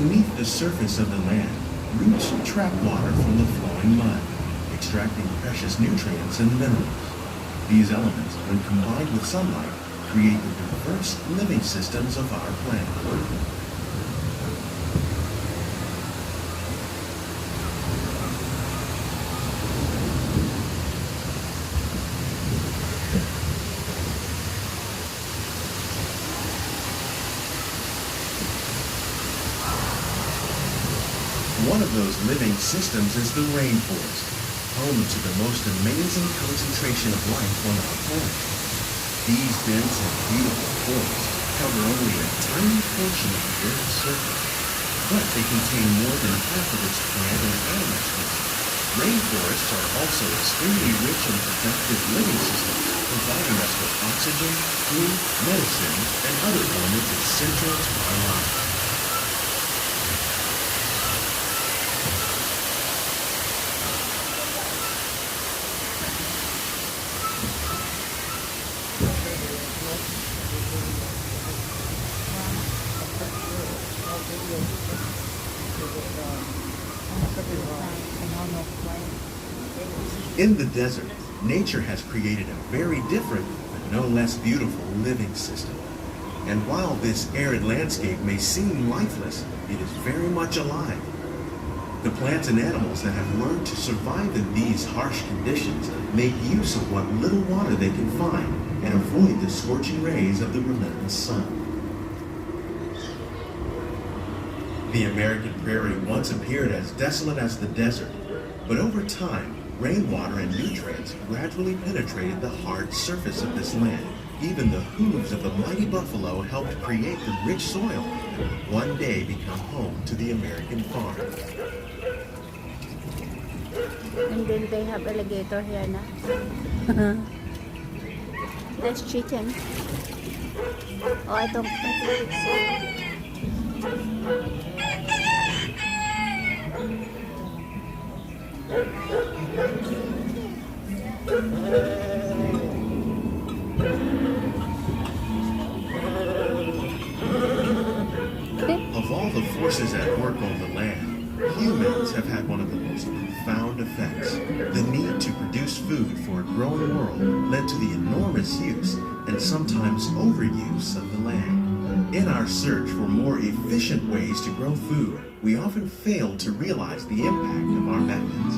Beneath the surface of the land, roots trap water from the flowing mud, extracting precious nutrients and minerals. These elements, when combined with sunlight, create the diverse living systems of our planet. One of those living systems is the rainforest, home to the most amazing concentration of life on our planet. These dense and beautiful forests cover only a tiny portion of the Earth's surface, but they contain more than half of its plant and animal species. Rainforests are also extremely rich and productive living systems, providing us with oxygen, food, medicine, and other elements essential to our lives. In the desert, nature has created a very different, but no less beautiful living system. And while this arid landscape may seem lifeless, it is very much alive. The plants and animals that have learned to survive in these harsh conditions make use of what little water they can find and avoid the scorching rays of the relentless sun. The American prairie once appeared as desolate as the desert, but over time, rainwater and nutrients gradually penetrated the hard surface of this land. Even the hooves of the mighty buffalo helped create the rich soil that would one day become home to the American farm. And then they have alligator here na. That's chicken. Oh, I don't think so. Of all the forces at work on the land, humans have had one of the most profound effects. The need to produce food for a growing world led to the enormous use and sometimes overuse of the land. In our search for more efficient ways to grow food, we often fail to realize the impact of our methods.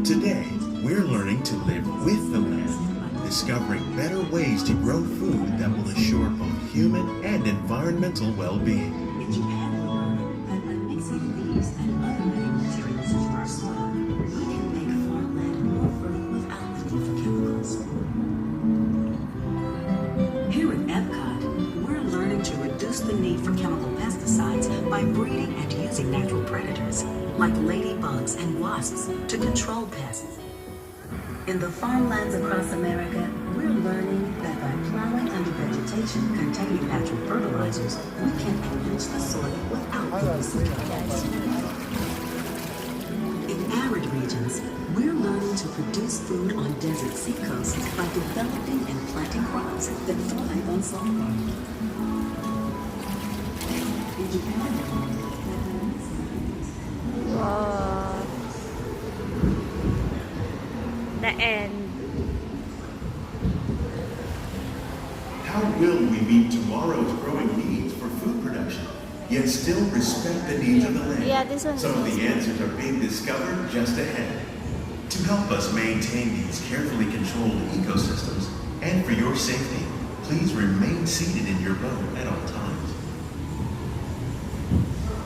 Today, we're learning to live with the land, discovering better ways to grow food that will assure both human and environmental well-being. In Japan, we learned that by mixing these and other living materials into our soil, we can make farmland more fertile without the need for chemicals. Here at Epcot, we're learning to reduce the need for chemical pesticides by breeding and using natural predators, like ladybugs and wasps, to control pests. In the farmlands across America, we're learning that by plowing under vegetation containing natural fertilizers, we can enrich the soil without the use of chemicals. In arid regions, we're learning to produce food on desert seacoasts by developing and planting crops that thrive on salt water. In Japan, Wow. The end. How will we meet tomorrow's growing needs for food production, yet still respect the needs of the land? Yeah, this one. Some of the answers are being discovered just ahead. To help us maintain these carefully controlled ecosystems, and for your safety, please remain seated in your boat at all times.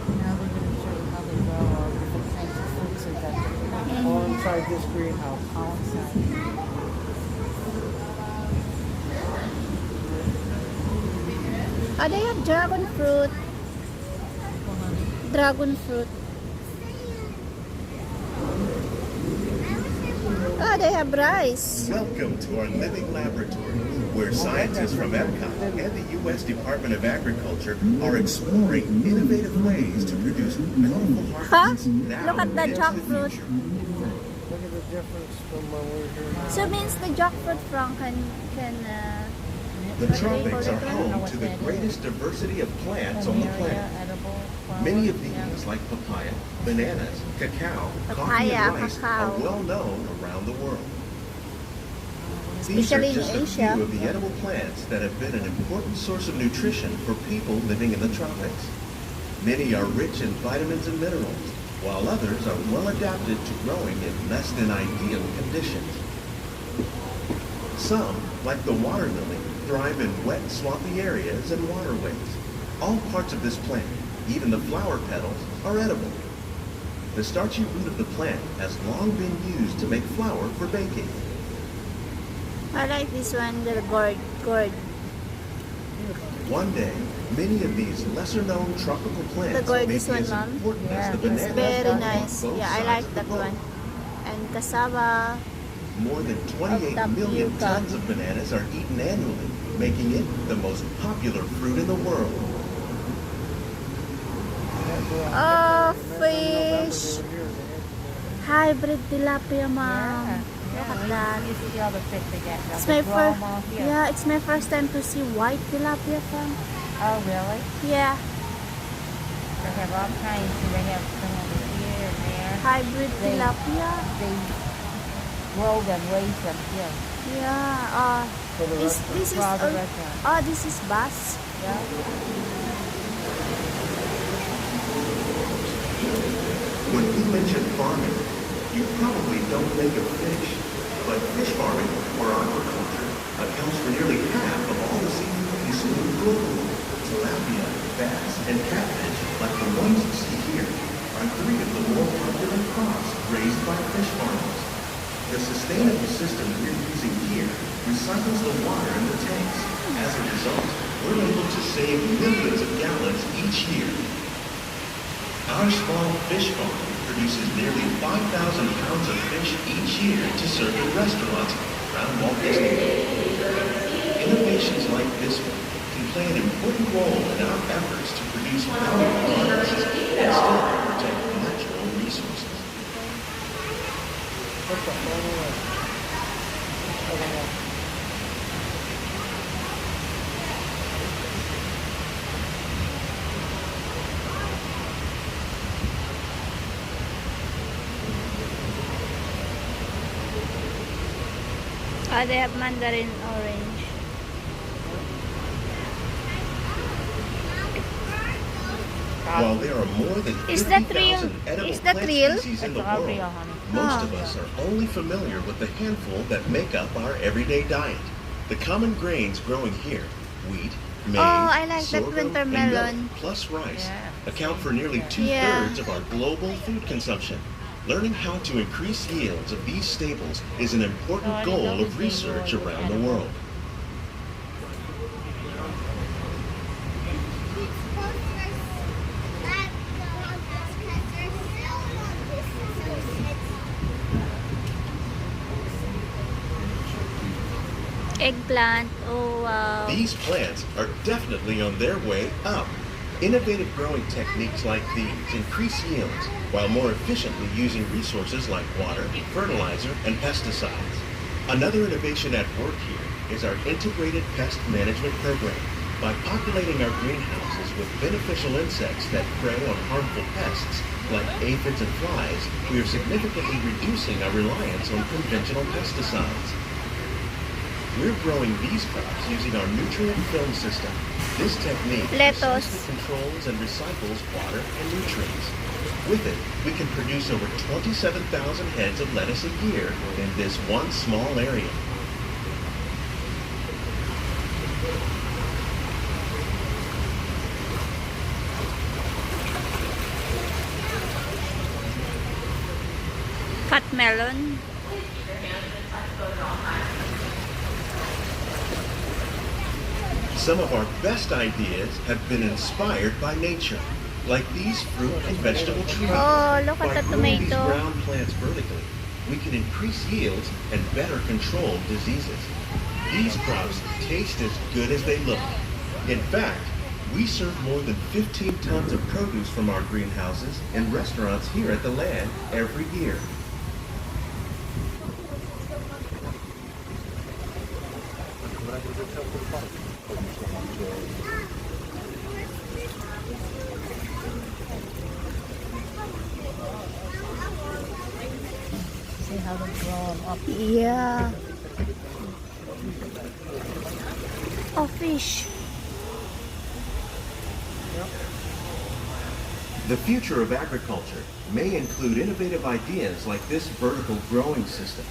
Now we're going to show you how they grow all different kinds of fruits and vegetables. All inside this greenhouse, all inside. Oh, they have dragon fruit. Dragon fruit. Oh, they have rice. Welcome to our living laboratory, where scientists from Epcot and the U.S. Department of Agriculture are exploring innovative ways to produce powerful Huh? harvests now Look at the and into the jackfruit. future. difference from when we were here. So means the jackfruit from can The What do they tropics call are it? home to the greatest diversity of plants on the planet. Many of these, like papaya, bananas, cacao, coffee, Papaya, and rice, cacao. are well known around the world. These are Especially in just a Asia. few of the edible plants that have been an important source of nutrition for people living in the tropics. Many are rich in vitamins and minerals, while others are well adapted to growing in less than ideal conditions. Some, like the water lily, thrive in wet, swampy areas and waterways. All parts of this plant, even the flower petals, are edible. The starchy root of the plant has long been used to make flour for baking. I like this one, the gourd. One day, many of these lesser-known tropical plants The gourd may is be one, as Mom. important as the It's bananas very on nice. both Yeah, I sides like of the that boat. one. And cassava. More than 28 million tapioca. tons of bananas are eaten annually, making it the most popular fruit in the world. Oh, fish. Hybrid tilapia, Mom. Look at that. You see all the fish they got. It's They my grow first. 'em all here. Yeah, it's my first time to see white tilapia farm. Oh, really? Yeah, They have all kinds. They have some over here and there. hybrid They- tilapia. They grow them, raise them here. Yeah. For the This is. For all the restaurants. Oh, this is bass. Yeah. When we mention farming, you probably don't think of fish, but fish farming, or aquaculture, accounts for nearly half of all the seafood consumed globally. Tilapia, bass, and catfish, like the ones you see here, are three of the more popular crops raised by fish farmers. The sustainable system we're using here recycles the water in the tanks. As a result, we're able to save millions of gallons each year. Our small fish farm produces nearly 5,000 pounds of fish each year to serve in restaurants around Walt Disney World. Innovations like this one can play an important role in our efforts to produce valuable products and still protect natural resources. What's the phone away? I don't know. Oh, they have mandarin orange. While there are more than Is that 50,000 real? edible Is that plant real? species in the It's all world, real, honey. most Oh. of us are only familiar with the handful that make up our everyday diet. The common grains growing here, wheat, maize, I like that sorghum, winter and melon. millet, plus rice, Yeah. account for nearly two-thirds of our global food consumption. Learning how to increase yields of these staples is an important Oh, I goal know of the research zero around the animal. world. Eggplant. Oh, wow. These plants are definitely on their way up. Innovative growing techniques like these increase yields while more efficiently using resources like water, fertilizer, and pesticides. Another innovation at work here is our integrated pest management program. By populating our greenhouses with beneficial insects that prey on harmful pests like aphids and flies, we are significantly reducing our reliance on conventional pesticides. We're growing these crops using our nutrient film system. This technique Lettuce. precisely controls and recycles water and nutrients. With it, we can produce over 27,000 heads of lettuce a year in this one small area. Cut melon. Some of our best ideas have been inspired by nature, like these fruit and vegetable trees. Oh, look By at the growing these tomato. ground plants vertically, we can increase yields and better control diseases. These crops taste as good as they look. In fact, we serve more than 15 tons of produce from our greenhouses in restaurants here at the land every year. how to grow them up. Yeah. Oh, fish. The future of agriculture may include innovative ideas like this vertical growing system.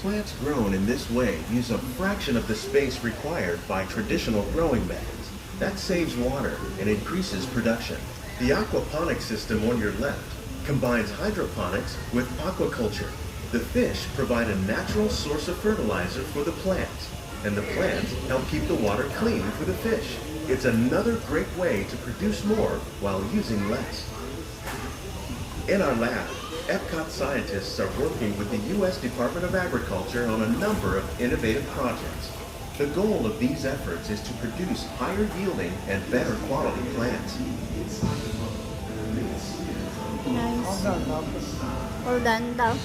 Plants grown in this way use a fraction of the space required by traditional growing methods. That saves water and increases production. The aquaponics system on your left combines hydroponics with aquaculture. The fish provide a natural source of fertilizer for the plants, and the plants help keep the water clean for the fish. It's another great way to produce more while using less. In our lab, Epcot scientists are working with the U.S. Department of Agriculture on a number of innovative projects. The goal of these efforts is to produce higher yielding and better quality plants. Nice. All done, no? All done daw.